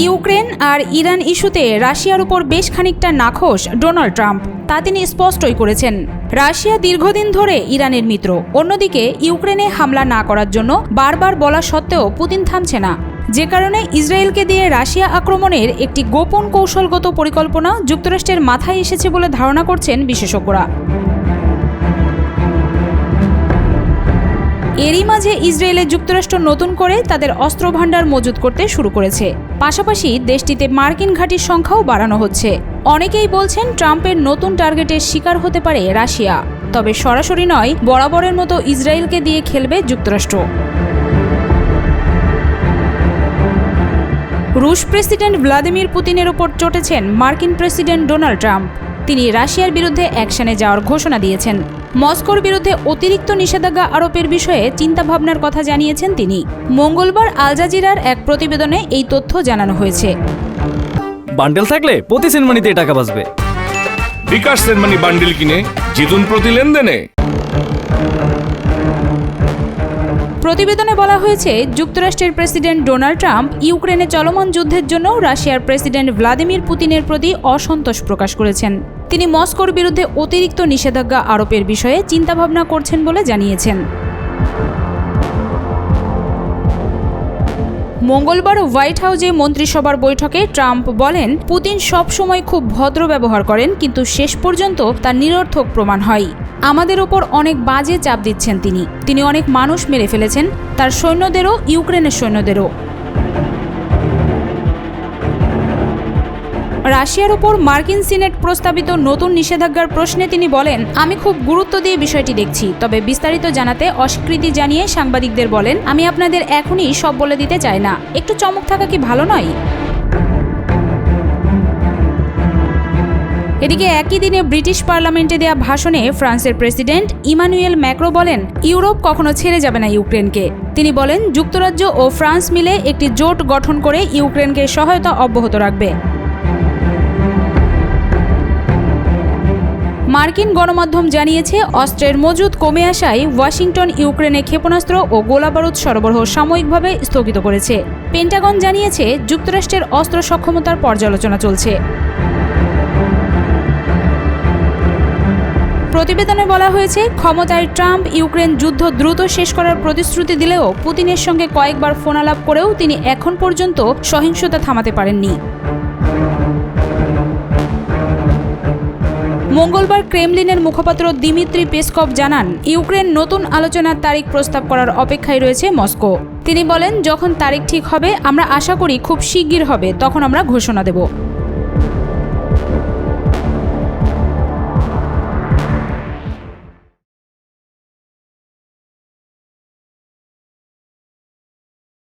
Ukraine আর Iran ইস্যুতে রাশিয়ার উপর বেশ খানিকটা নাখোশ ডোনাল্ড ট্রাম্প, তা তিনি স্পষ্টই করেছেন। রাশিয়া দীর্ঘদিন ধরে ইরানের মিত্র, অন্যদিকে ইউক্রেনে হামলা না করার জন্য বারবার বলা সত্ত্বেও পুতিন থামছে না, যে কারণে ইসরায়েলকে দিয়ে রাশিয়া আক্রমণের একটি গোপন কৌশলগত পরিকল্পনা যুক্তরাষ্ট্রের মাথায় এসেছে বলে ধারণা করছেন বিশেষজ্ঞরা। এরই মাঝে ইসরায়েলে যুক্তরাষ্ট্র নতুন করে তাদের অস্ত্রভান্ডার মজুত করতে শুরু করেছে। পাশাপাশি দেশটিতে মার্কিন ঘাঁটির সংখ্যাও বাড়ানো হচ্ছে। অনেকেই বলছেন ট্রাম্পের নতুন টার্গেটের শিকার হতে পারে রাশিয়া, তবে সরাসরি নয়, বরাবরের মতো ইসরায়েলকে দিয়ে খেলবে যুক্তরাষ্ট্র। রুশ প্রেসিডেন্ট ভ্লাদিমির পুতিনের ওপর চটেছেন মার্কিন প্রেসিডেন্ট ডোনাল্ড ট্রাম্প। তিনি রাশিয়ার বিরুদ্ধে অ্যাকশনে যাওয়ার ঘোষণা দিয়েছেন। মস্কোর বিরুদ্ধে অতিরিক্ত নিষেধাজ্ঞা আরোপের বিষয়ে চিন্তাভাবনার কথা জানিয়েছেন তিনি। মঙ্গলবার আল জাজিরার এক প্রতিবেদনে এই তথ্য জানানো হয়েছে। বান্ডেল থাকলে প্রতি সেনমানিতে টাকা বাঁচবে। বিকাশ সেনমানি বান্ডেল কিনে জিতুন প্রতি লেনদেনে। প্রতিবেদনে বলা হয়েছে, যুক্তরাষ্ট্রের প্রেসিডেন্ট ডোনাল্ড ট্রাম্প ইউক্রেনে চলমান যুদ্ধের জন্য রাশিয়ার প্রেসিডেন্ট ভ্লাদিমির পুতিনের প্রতি অসন্তোষ প্রকাশ করেছেন। তিনি মস্কোর বিরুদ্ধে অতিরিক্ত নিষেধাজ্ঞা আরোপের বিষয়ে চিন্তাভাবনা করছেন বলে জানিয়েছেন। মঙ্গলবার হোয়াইট হাউসে মন্ত্রিসভার বৈঠকে ট্রাম্প বলেন, পুতিন সবসময় খুব ভদ্র ব্যবহার করেন, কিন্তু শেষ পর্যন্ত তা নিরর্থক প্রমাণ হয়। আমাদের ওপর অনেক বাজে চাপ দিচ্ছেন তিনি অনেক মানুষ মেরে ফেলেছেন, তার সৈন্যদেরও, ইউক্রেনের সৈন্যদেরও। রাশিয়ার ওপর মার্কিন সিনেট প্রস্তাবিত নতুন নিষেধাজ্ঞার প্রশ্নে তিনি বলেন, আমি খুব গুরুত্ব দিয়ে বিষয়টি দেখছি, তবে বিস্তারিত জানাতে অস্বীকৃতি জানিয়ে সাংবাদিকদের বলেন, আমি আপনাদের এখনই সব বলে দিতে চাই না, একটু চমক থাকা কি ভালো নয়? এদিকে একই দিনে ব্রিটিশ পার্লামেন্টে দেয়া ভাষণে ফ্রান্সের প্রেসিডেন্ট ইমানুয়েল ম্যাক্রো বলেন, ইউরোপ কখনো ছেড়ে যাবে না ইউক্রেনকে। তিনি বলেন, যুক্তরাজ্য ও ফ্রান্স মিলে একটি জোট গঠন করে ইউক্রেনকে সহায়তা অব্যাহত রাখবে। মার্কিন গণমাধ্যম জানিয়েছে, অস্ত্রের মজুত কমে আসায় ওয়াশিংটন ইউক্রেনে ক্ষেপণাস্ত্র ও গোলাবারুদ সরবরাহ সাময়িকভাবে স্থগিত করেছে। পেন্টাগন জানিয়েছে, যুক্তরাষ্ট্রের অস্ত্র সক্ষমতার পর্যালোচনা চলছে। প্রতিবেদনে বলা হয়েছে, ক্ষমতায় ট্রাম্প ইউক্রেন যুদ্ধ দ্রুত শেষ করার প্রতিশ্রুতি দিলেও পুতিনের সঙ্গে কয়েকবার ফোনালাপ করেও তিনি এখন পর্যন্ত সহিংসতা থামাতে পারেননি। মঙ্গলবার ক্রেমলিনের মুখপাত্র দিমিত্রি পেসকভ জানান, ইউক্রেন নতুন আলোচনার তারিখ প্রস্তাব করার অপেক্ষায় রয়েছে মস্কো। তিনি বলেন, যখন তারিখ ঠিক হবে, আমরা আশা করি খুব শিগগির হবে, তখন আমরা ঘোষণা দেব।